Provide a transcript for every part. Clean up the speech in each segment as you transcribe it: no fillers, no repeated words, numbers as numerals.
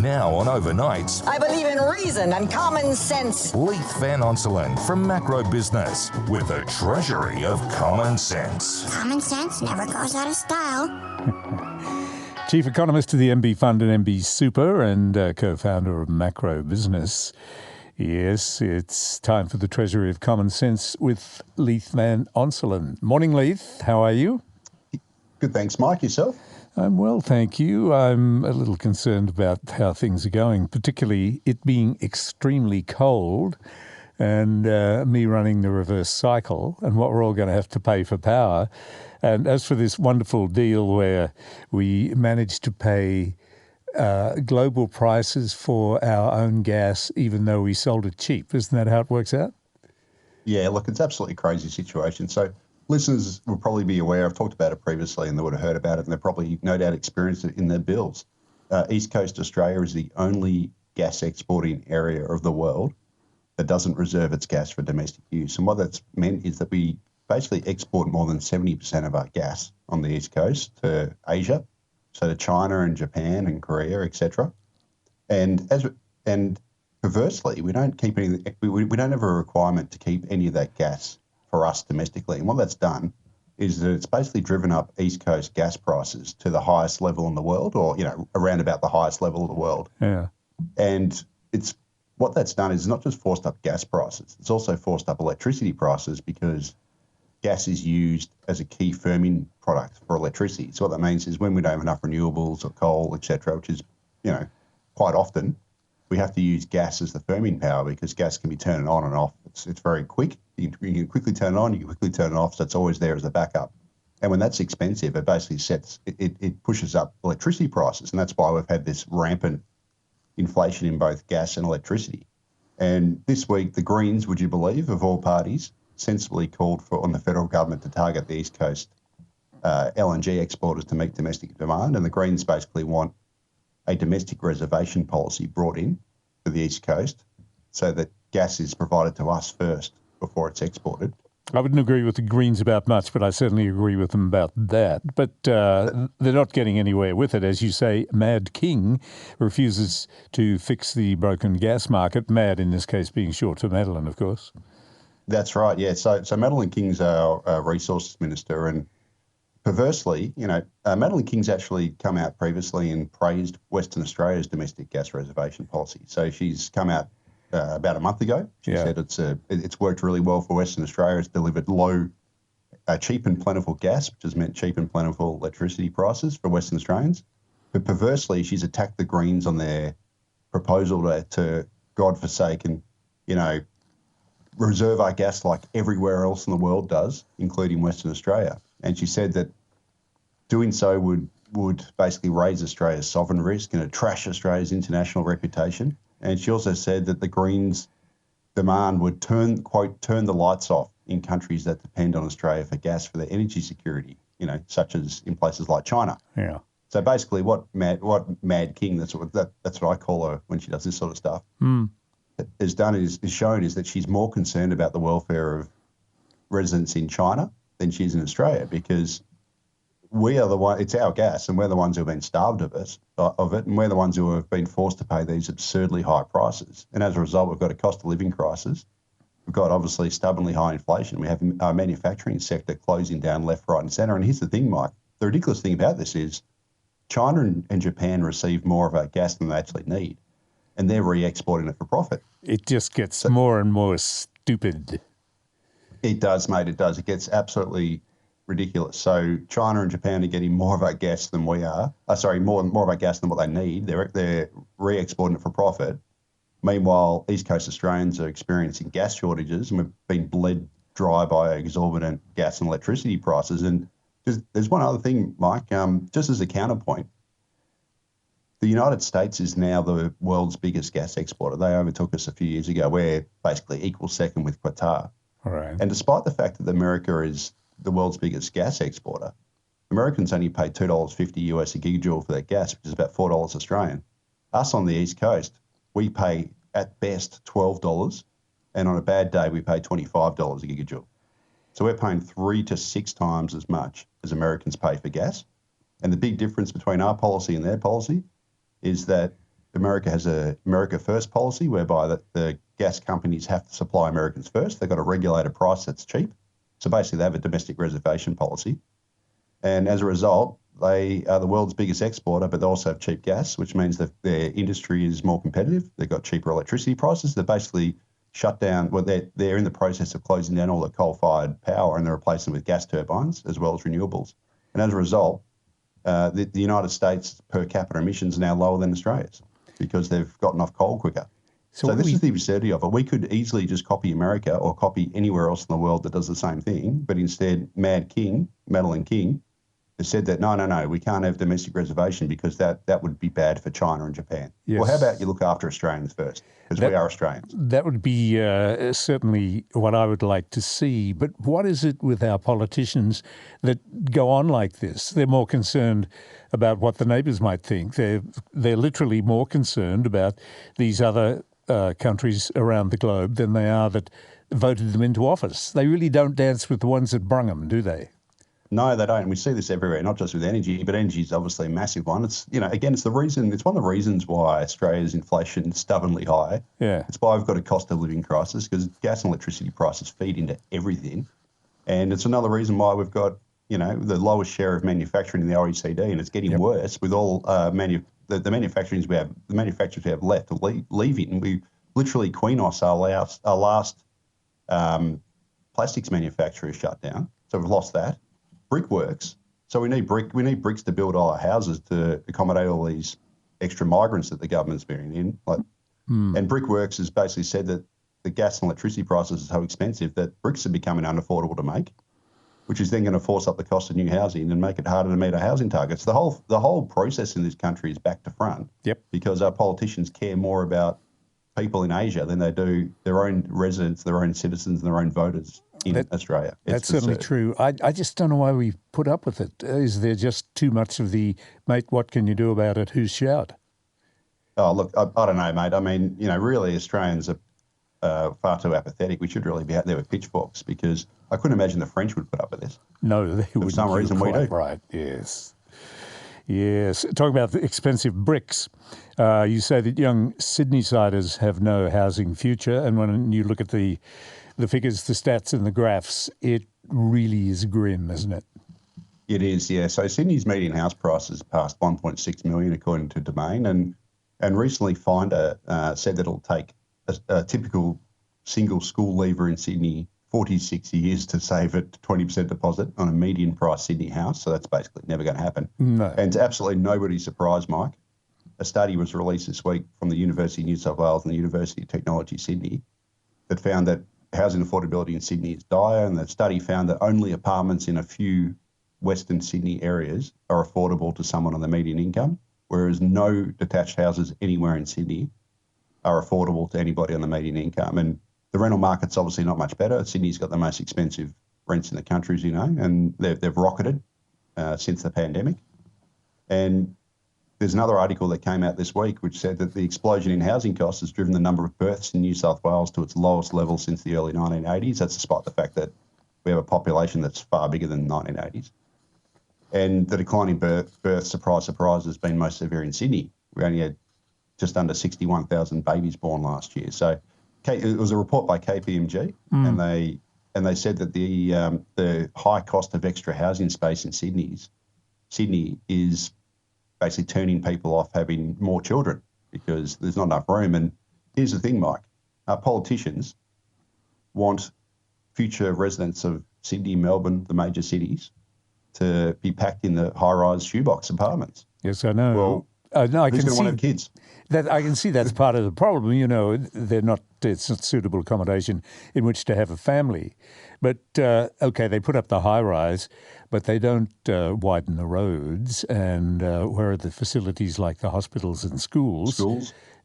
Now on Overnights, I believe in reason and common sense. Leith Van Onselen from Macro Business with the Treasury of Common Sense. Common sense never goes out of style. Chief Economist of the MB Fund and MB Super and co-founder of Macro Business. Yes, it's time for the Treasury of Common Sense with Leith Van Onselen. Morning, Leith. How are you? Good, thanks, Mike. Yourself? I'm well, thank you. I'm a little concerned about how things are going, particularly it being extremely cold and me running the reverse cycle and what we're all going to have to pay for power. And as for this wonderful deal where we managed to pay global prices for our own gas, even though we sold it cheap, isn't that how it works out? Yeah, look, it's absolutely crazy situation. So listeners will probably be aware, I've talked about it previously and they would have heard about it and they've probably no doubt experienced it in their bills. East Coast Australia is the only gas exporting area of the world that doesn't reserve its gas for domestic use. And what that's meant is that we basically export more than 70% of our gas on the East Coast to Asia, so to China and Japan and Korea, etc. And perversely, we don't keep any. We don't have a requirement to keep any of that gas for us domestically. And what that's done is that it's basically driven up East Coast gas prices to the highest level in the world, or around about the highest level of the world. Yeah. And it's what that's done is not just forced up gas prices; it's also forced up electricity prices because gas is used as a key firming product for electricity. So what that means is when we don't have enough renewables or coal, etc., which is, quite often, we have to use gas as the firming power because gas can be turned on and off. It's very quick. You can quickly turn it on, you can quickly turn it off, so it's always there as a backup. And when that's expensive, it basically it pushes up electricity prices, and that's why we've had this rampant inflation in both gas and electricity. And this week, the Greens, would you believe, of all parties, sensibly called on the federal government to target the East Coast LNG exporters to meet domestic demand. And the Greens basically want a domestic reservation policy brought in for the East Coast so that gas is provided to us first before it's exported. I wouldn't agree with the Greens about much, but I certainly agree with them about that. But they're not getting anywhere with it. As you say, Mad King refuses to fix the broken gas market. Mad, in this case, being short for Madeline, of course. That's right, yeah. So Madeleine King's our Resources Minister, and perversely, Madeleine King's actually come out previously and praised Western Australia's domestic gas reservation policy. So she's come out about a month ago. She said it's worked really well for Western Australia. It's delivered cheap and plentiful gas, which has meant cheap and plentiful electricity prices for Western Australians. But perversely, she's attacked the Greens on their proposal to godforsaken, reserve our gas like everywhere else in the world does, including Western Australia. And she said that doing so would basically raise Australia's sovereign risk and trash Australia's international reputation. And she also said that the Greens' demand would turn the lights off in countries that depend on Australia for gas for their energy security, such as in places like China. Yeah. So basically what Mad King, that's what I call her when she does this sort of stuff, has done is shown is that she's more concerned about the welfare of residents in China than she is in Australia, because we are the one. It's our gas, and we're the ones who have been starved of it, and we're the ones who have been forced to pay these absurdly high prices. And as a result, we've got a cost of living crisis. We've got obviously stubbornly high inflation. We have our manufacturing sector closing down left, right, and centre. And here's the thing, Mike. The ridiculous thing about this is China and Japan receive more of our gas than they actually need, and they're re-exporting it for profit. It just gets more and more stupid. It does, mate. It does. It gets absolutely ridiculous. So China and Japan are getting more of our gas than we are. More of our gas than what they need. They're re-exporting it for profit. Meanwhile, East Coast Australians are experiencing gas shortages, and we've been bled dry by exorbitant gas and electricity prices. And there's one other thing, Mike, just as a counterpoint. The United States is now the world's biggest gas exporter. They overtook us a few years ago. We're basically equal second with Qatar. All right. And despite the fact that America is the world's biggest gas exporter, Americans only pay $2.50 US a gigajoule for that gas, which is about $4 Australian. Us on the East Coast, we pay at best $12, and on a bad day, we pay $25 a gigajoule. So we're paying 3 to 6 times as much as Americans pay for gas. And the big difference between our policy and their policy is that America has a America First policy whereby the gas companies have to supply Americans first. They've got a regulated price that's cheap. So basically they have a domestic reservation policy. And as a result, they are the world's biggest exporter, but they also have cheap gas, which means that their industry is more competitive. They've got cheaper electricity prices. They're basically shut down. Well, they're in the process of closing down all the coal-fired power and they're replacing it with gas turbines as well as renewables. And as a result, the United States per capita emissions are now lower than Australia's because they've gotten off coal quicker. So this is the absurdity of it. We could easily just copy America or copy anywhere else in the world that does the same thing, but instead Madeline King, has said that, no, we can't have domestic reservation because that would be bad for China and Japan. Yes. Well, how about you look after Australians first? Because we are Australians. That would be certainly what I would like to see. But what is it with our politicians that go on like this? They're more concerned about what the neighbours might think. They're literally more concerned about these other countries around the globe than they are that voted them into office. They really don't dance with the ones that brung them, do they? No, they don't. And we see this everywhere, not just with energy, but energy is obviously a massive one. It's, again, it's one of the reasons why Australia's inflation is stubbornly high. Yeah. It's why we've got a cost of living crisis because gas and electricity prices feed into everything. And it's another reason why we've got, the lowest share of manufacturing in the OECD, and it's getting worse with all the manufacturers we have left leaving. We literally Queenos, our last plastics manufacturer, is shut down. So we've lost that. Brickworks. So we need bricks to build all our houses to accommodate all these extra migrants that the government's bringing in. And Brickworks has basically said that the gas and electricity prices are so expensive that bricks are becoming unaffordable to make, which is then going to force up the cost of new housing and make it harder to meet our housing targets. The whole process in this country is back to front. Yep. Because our politicians care more about people in Asia than they do their own residents, their own citizens, and their own voters in Australia. That's certainly true. I just don't know why we put up with it. Is there just too much of the, mate, what can you do about it, who's shout? Oh, look, I don't know, mate. I mean, really Australians are far too apathetic. We should really be out there with pitchforks because I couldn't imagine the French would put up with this. No, they wouldn't. For some reason we do. Right, yes. Yes. Talking about the expensive bricks, you say that young Sydney-siders have no housing future, and when you look at the figures, the stats and the graphs, it really is grim, isn't it? It is, yeah. So Sydney's median house prices passed 1.6 million according to Domain, and recently Finder said that it'll take a typical single school leaver in Sydney 46 years to save a 20% deposit on a median price Sydney house. So that's basically never going to happen. No. And to absolutely nobody's surprise, Mike, a study was released this week from the University of New South Wales and the University of Technology Sydney that found that housing affordability in Sydney is dire, and the study found that only apartments in a few Western Sydney areas are affordable to someone on the median income, whereas no detached houses anywhere in Sydney are affordable to anybody on the median income. And the rental market's obviously not much better. Sydney's got the most expensive rents in the country, as you know, and they've rocketed since the pandemic. And there's another article that came out this week which said that the explosion in housing costs has driven the number of births in New South Wales to its lowest level since the early 1980s. That's despite the fact that we have a population that's far bigger than the 1980s. And the decline in births, surprise, surprise, has been most severe in Sydney. We only had just under 61,000 babies born last year. So it was a report by KPMG, and they said that the high cost of extra housing space in Sydney is basically turning people off having more children because there's not enough room. And here's the thing, Mike, our politicians want future residents of Sydney, Melbourne, the major cities, to be packed in the high-rise shoebox apartments. Yes, I know. Well, no, who's going to want to have kids? I can see that's part of the problem. It's not suitable accommodation in which to have a family. But, okay, they put up the high-rise, but they don't widen the roads. And where are the facilities like the hospitals and schools?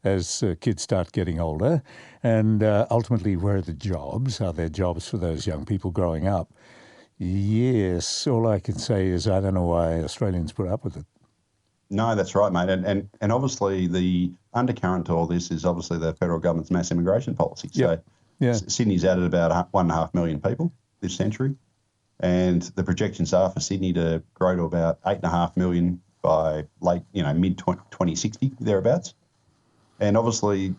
As kids start getting older? And ultimately, where are the jobs? Are there jobs for those young people growing up? Yes, all I can say is I don't know why Australians put up with it. No, that's right, mate. And obviously the undercurrent to all this is obviously the federal government's mass immigration policy. Yep. So Sydney's added about 1.5 million people this century, and the projections are for Sydney to grow to about 8.5 million by mid 2060 thereabouts. And obviously,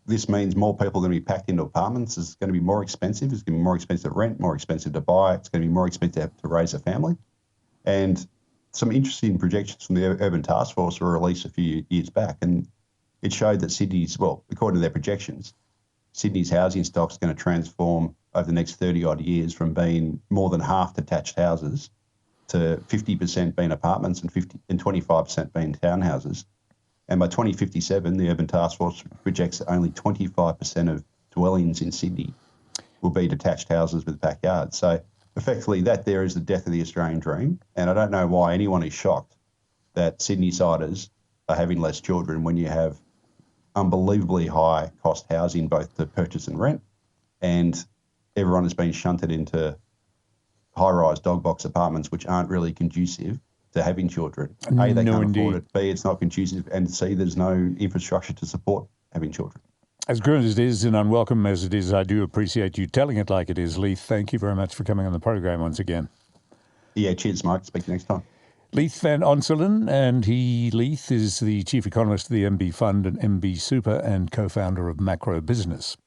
this means more people are going to be packed into apartments. It's going to be more expensive. It's going to be more expensive to rent, more expensive to buy. It's going to be more expensive to raise a family. And some interesting projections from the Urban Task Force were released a few years back, and it showed that Sydney's, well, according to their projections, Sydney's housing stock is going to transform over the next 30-odd years from being more than half detached houses to 50% being apartments and 25% being townhouses. And by 2057, the Urban Task Force projects that only 25% of dwellings in Sydney will be detached houses with backyards. So effectively, that there is the death of the Australian dream. And I don't know why anyone is shocked that Sydney-siders are having less children when you have unbelievably high cost housing, both to purchase and rent, and everyone has been shunted into high-rise dog box apartments, which aren't really conducive to having children. A, they can't afford it. B, it's not conducive. And C, there's no infrastructure to support having children. As grim as it is and unwelcome as it is, I do appreciate you telling it like it is, Leith. Thank you very much for coming on the program once again. Yeah, cheers, Mike. Speak to you next time. Leith van Onselen, and Leith is the Chief Economist of the MB Fund and MB Super and co-founder of Macro Business.